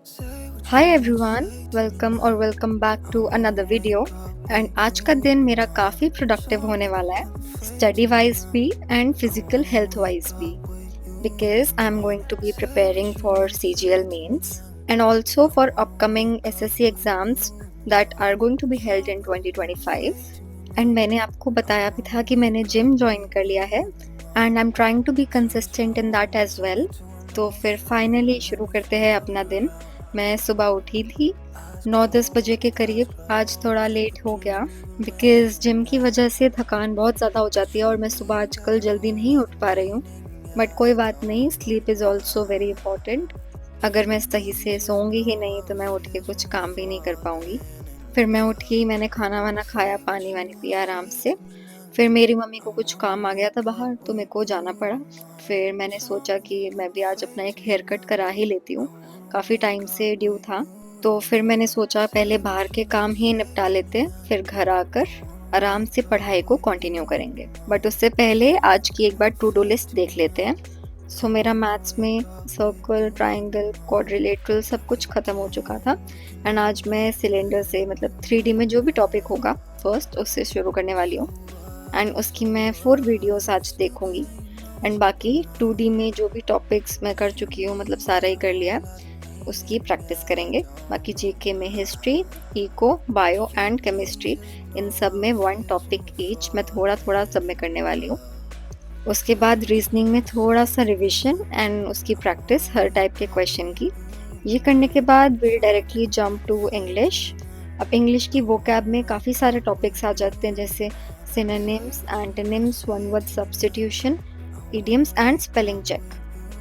Hi everyone, welcome back to another video. And आज का दिन मेरा काफ़ी प्रोडक्टिव होने वाला है, स्टडी वाइज भी एंड फिजिकल हेल्थ वाइज भी, because I am going to be preparing for CGL mains and also for upcoming SSC exams that are going to be held in 2025। And मैंने आपको बताया भी था कि मैंने जिम ज्वाइन कर लिया है and I am trying to be consistent in that as well. तो फिर फाइनली शुरू करते हैं अपना दिन। मैं सुबह उठी थी 9-10 बजे के करीब। आज थोड़ा लेट हो गया बिकॉज जिम की वजह से थकान बहुत ज़्यादा हो जाती है और मैं सुबह आजकल जल्दी नहीं उठ पा रही हूँ। बट कोई बात नहीं, sleep is also very important. अगर मैं सही से सोऊंगी ही नहीं तो मैं उठ के कुछ काम भी नहीं कर पाऊंगी। फिर मैं उठी, मैंने खाना वाना खाया, पानी वानी पिया आराम से। फिर मेरी मम्मी को कुछ काम आ गया था बाहर तो मेरे को जाना पड़ा। फिर मैंने सोचा कि मैं भी आज अपना एक हेयर कट करा ही लेती हूँ, काफ़ी टाइम से ड्यू था। तो फिर मैंने सोचा पहले बाहर के काम ही निपटा लेते हैं, फिर घर आकर आराम से पढ़ाई को कंटिन्यू करेंगे। बट उससे पहले आज की एक बार टू डू लिस्ट देख लेते हैं। सो मेरा मैथ्स में सर्कल, ट्राइंगल, क्वाड्रिलेटरल सब कुछ ख़त्म हो चुका था। एंड आज मैं सिलेंडर से मतलब 3D में जो भी टॉपिक होगा फर्स्ट उससे शुरू करने वाली हूँ। एंड उसकी मैं 4 वीडियोस आज देखूँगी। एंड बाकी 2D में जो भी टॉपिक्स मैं कर चुकी हूँ, मतलब सारा ही कर लिया है, उसकी प्रैक्टिस करेंगे। बाकी GK में history, eco, bio and chemistry, इन सब में 1 टॉपिक ईच मैं थोड़ा थोड़ा सब में करने वाली हूँ। उसके बाद रीजनिंग में थोड़ा सा रिविजन एंड उसकी प्रैक्टिस हर टाइप के क्वेश्चन की। ये करने के बाद will directly jump to English. अब इंग्लिश की वोकैब में काफ़ी सारे टॉपिक्स आ जाते हैं, जैसे synonyms, antonyms, one word substitution, idioms and spelling check.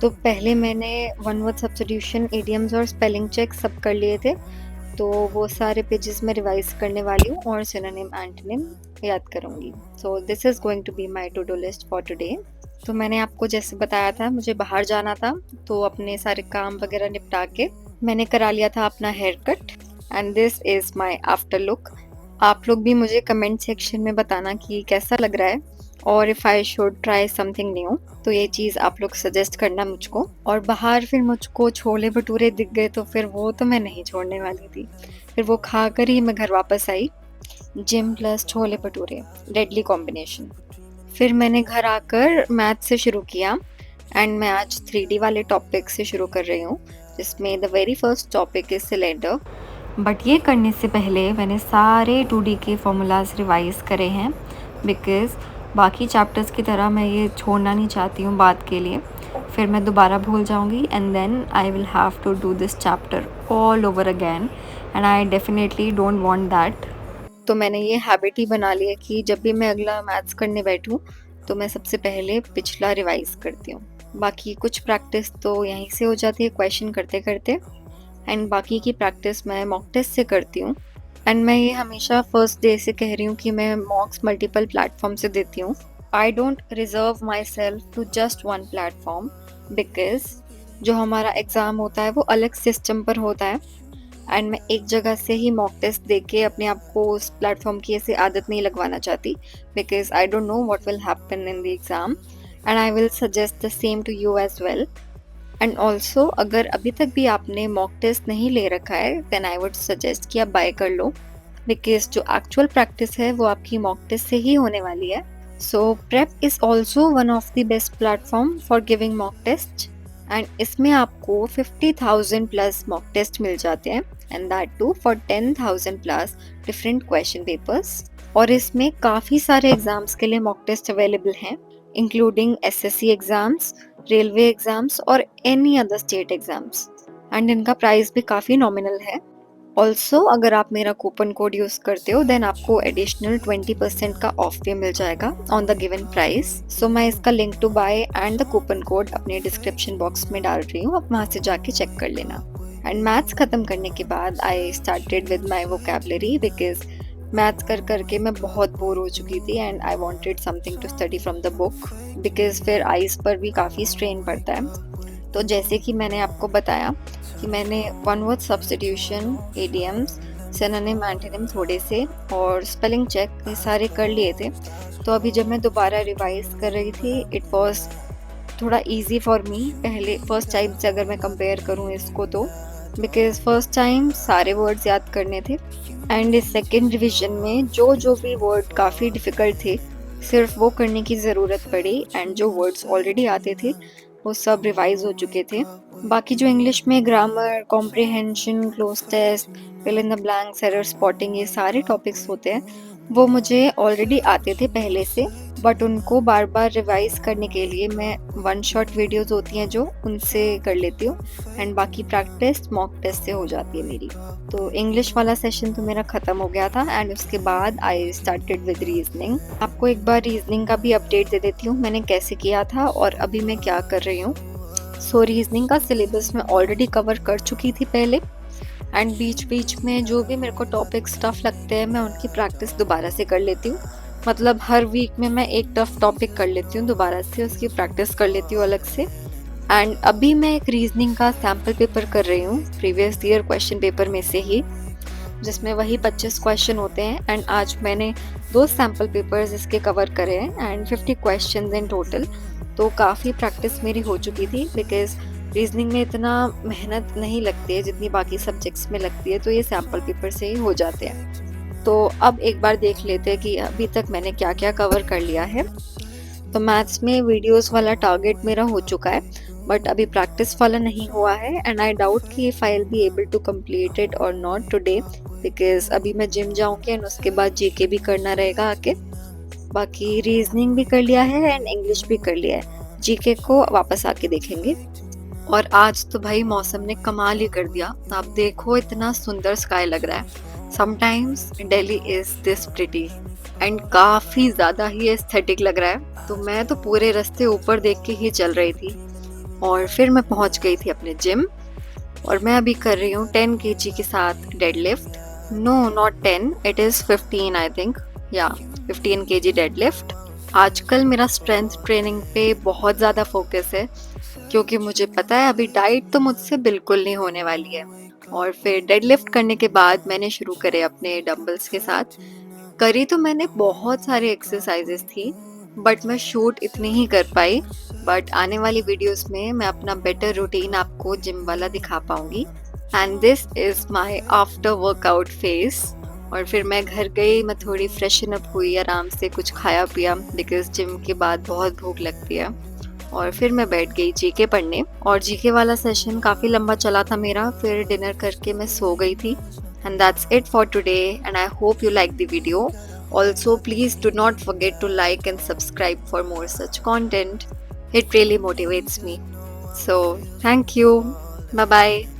तो पहले मैंने वन वर्ड सब्स्टिट्यूशन, इडियम्स और स्पेलिंग चेक सब कर लिए थे, तो वो सारे पेजेस में रिवाइज करने वाली हूँ और सिनोनिम एंटोनिम याद करूँगी। So this is going to be my to do list for today. तो मैंने आपको जैसे बताया था मुझे बाहर जाना था, तो अपने सारे काम वगैरह निपटा के मैंने करा लिया था अपना hair cut. And this is my after look. आप लोग भी मुझे कमेंट सेक्शन में बताना कि कैसा लग रहा है और if I should try something new, तो ये चीज़ आप लोग सजेस्ट करना मुझको। और बाहर फिर मुझको छोले भटूरे दिख गए तो फिर वो तो मैं नहीं छोड़ने वाली थी, फिर वो खा कर ही मैं घर वापस आई। Gym plus chole bhature, deadly combination. फिर मैंने घर आकर मैथ से शुरू किया एंड मैं आज 3D वाले टॉपिक से शुरू कर रही हूँ, जिसमें the very first topic is cylinder. But ये करने से पहले मैंने सारे 2D के फॉर्मूलाज रिवाइज करे हैं, बिकॉज बाकी चैप्टर्स की तरह मैं ये छोड़ना नहीं चाहती हूँ बात के लिए। फिर मैं दोबारा भूल जाऊँगी and then I will have to do this chapter all over again, and I definitely don't want that. तो मैंने ये हैबिट ही बना ली है कि जब भी मैं अगला मैथ्स करने बैठूँ तो मैं सबसे पहले पिछला रिवाइज करती हूँ। बाकी कुछ प्रैक्टिस तो यहीं से हो जाती है क्वेश्चन करते करते, एंड बाकी की प्रैक्टिस मैं मॉक टेस्ट से करती हूँ। एंड मैं ये हमेशा फर्स्ट डे से कह रही हूँ कि मैं मॉक्स मल्टीपल प्लेटफॉर्म से देती हूँ। I don't reserve myself to just one platform, because जो हमारा एग्ज़ाम होता है वो अलग सिस्टम पर होता है एंड मैं एक जगह से ही मॉक टेस्ट दे के अपने आप को उस प्लेटफॉर्म की ऐसी आदत नहीं लगवाना चाहती, because I don't know what will happen in the exam and I will suggest the same to you as well. And also अगर अभी तक भी आपने मॉक टेस्ट नहीं ले रखा है देन आई वुड सजेस्ट कि आप बाय कर लो, बिकॉज जो एक्चुअल प्रैक्टिस है वो आपकी मॉक टेस्ट से ही होने वाली है। So prep is also one of the best platform for giving mock test, and इसमें आपको 50,000 प्लस मॉक टेस्ट मिल जाते हैं, and that too for 10,000 plus different question papers. और इसमें काफ़ी सारे एग्जाम्स के लिए मॉक टेस्ट अवेलेबल हैं, including SSC exams, railway exams और any other state exams. And इनका प्राइस भी काफ़ी नॉमिनल है। ऑल्सो अगर आप मेरा कूपन कोड यूज़ करते हो देन आपको एडिशनल 20% का ऑफ भी मिल जाएगा on the given price. So मैं इसका link to buy and the coupon code अपने डिस्क्रिप्शन बॉक्स में डाल रही हूँ, आप वहाँ से जाके चेक कर लेना। एंड मैथ्स ख़त्म करने के बाद I started with my vocabulary, because maths कर करके मैं बहुत बोर हो चुकी थी and I wanted something to study from the book, because फिर आइज़ पर भी काफ़ी स्ट्रेन पड़ता है। तो जैसे कि मैंने आपको बताया कि मैंने one word substitution, idioms, synonym, antonym थोड़े से और स्पेलिंग चेक ये सारे कर लिए थे। तो अभी जब मैं दोबारा रिवाइज कर रही थी इट वॉज थोड़ा इजी फॉर मी, पहले फर्स्ट टाइम से अगर मैं कंपेयर करूँ इसको तो बिकॉज़ फर्स्ट टाइम सारे वर्ड्स याद करने थे एंड इस सेकंड रिवीजन में जो भी वर्ड काफ़ी डिफ़िकल्ट थे, सिर्फ वो करने की ज़रूरत पड़ी एंड जो वर्ड्स ऑलरेडी आते थे, वो सब रिवाइज़ हो चुके थे। बाकी जो इंग्लिश में grammar, comprehension, cloze test, fill in the blanks, error spotting ये सारे टॉपिक्स होते हैं, वो मुझे ऑलरेडी आते थे पहले से, बट उनको बार-बार रिवाइज़ करने के लिए मैं वन शॉट वीडियोज़ होती हैं जो, उनसे कर लेती हूँ एंड बाकी प्रैक्टिस मॉक टेस्ट से हो जाती है मेरी। तो इंग्लिश वाला सेशन तो मेरा ख़त्म हो गया था एंड उसके बाद आई स्टार्टेड विद रीजनिंग। आपको एक बार रीजनिंग का भी अपडेट दे देती हूँ मैंने कैसे किया था और अभी मैं क्या कर रही हूँ। सो रीजनिंग का सिलेबस मैं ऑलरेडी कवर कर चुकी थी पहले एंड बीच में जो भी मेरे को टॉपिक्स टफ लगते हैं मैं उनकी प्रैक्टिस दोबारा से कर लेती हूँ। मतलब हर वीक में मैं एक टफ टॉपिक कर लेती हूँ दोबारा से, उसकी प्रैक्टिस कर लेती हूँ अलग से। एंड अभी मैं एक रीजनिंग का सैम्पल पेपर कर रही हूँ प्रीवियस ईयर क्वेश्चन पेपर में से ही, जिसमें वही 25 क्वेश्चन होते हैं एंड आज मैंने 2 सैम्पल पेपर्स इसके कवर करे हैं एंड 50 क्वेश्चंस इन टोटल। तो काफ़ी प्रैक्टिस मेरी हो चुकी थी बिकॉज़ रीजनिंग में इतना मेहनत नहीं लगती है जितनी बाकी सब्जेक्ट्स में लगती है, तो ये सैम्पल पेपर से ही हो जाते हैं। तो अब एक बार देख लेते हैं कि अभी तक मैंने क्या क्या कवर कर लिया है। तो मैथ्स में वीडियोस वाला टारगेट मेरा हो चुका है बट अभी प्रैक्टिस वाला नहीं हुआ है एंड आई डाउट कि if I will be able to complete it और नॉट टुडे बिकॉज अभी मैं जिम जाऊंगी एंड उसके बाद जीके भी करना रहेगा आके। बाकी रीजनिंग भी कर लिया है एंड इंग्लिश भी कर लिया है, जीके को वापस आके देखेंगे। और आज तो भाई मौसम ने कमाल ही कर दिया, आप देखो इतना सुंदर स्काई लग रहा है। Sometimes Delhi is this pretty and काफ़ी ज़्यादा ही एस्थेटिक लग रहा है। तो मैं तो पूरे रास्ते ऊपर देख के ही चल रही थी और फिर मैं पहुंच गई थी अपने जिम और मैं अभी कर रही हूँ 10 kg के साथ deadlift. No not 10, it is 15 I think, या 15 kg डेडलिफ्ट। आजकल मेरा स्ट्रेंथ ट्रेनिंग पे बहुत ज़्यादा फोकस है क्योंकि मुझे पता है अभी डाइट तो मुझसे बिल्कुल नहीं होने वाली है। और फिर डेडलिफ्ट करने के बाद मैंने शुरू करे अपने डंबल्स के साथ। करी तो मैंने बहुत सारे एक्सरसाइजेस थी बट मैं शूट इतनी ही कर पाई, बट आने वाली वीडियोस में मैं अपना बेटर रूटीन आपको जिम वाला दिखा पाऊंगी। And this is my after workout face. और फिर मैं घर गई, मैं थोड़ी फ्रेशन अप हुई, आराम से कुछ खाया पिया बिकॉज जिम के बाद बहुत भूख लगती है। और फिर मैं बैठ गई जीके पढ़ने और जीके वाला सेशन काफ़ी लंबा चला था मेरा। फिर डिनर करके मैं सो गई थी। And that's it for today and I hope you like the video. Also, please do not forget to like and subscribe for more such content. It really motivates me. So, thank you. Bye bye.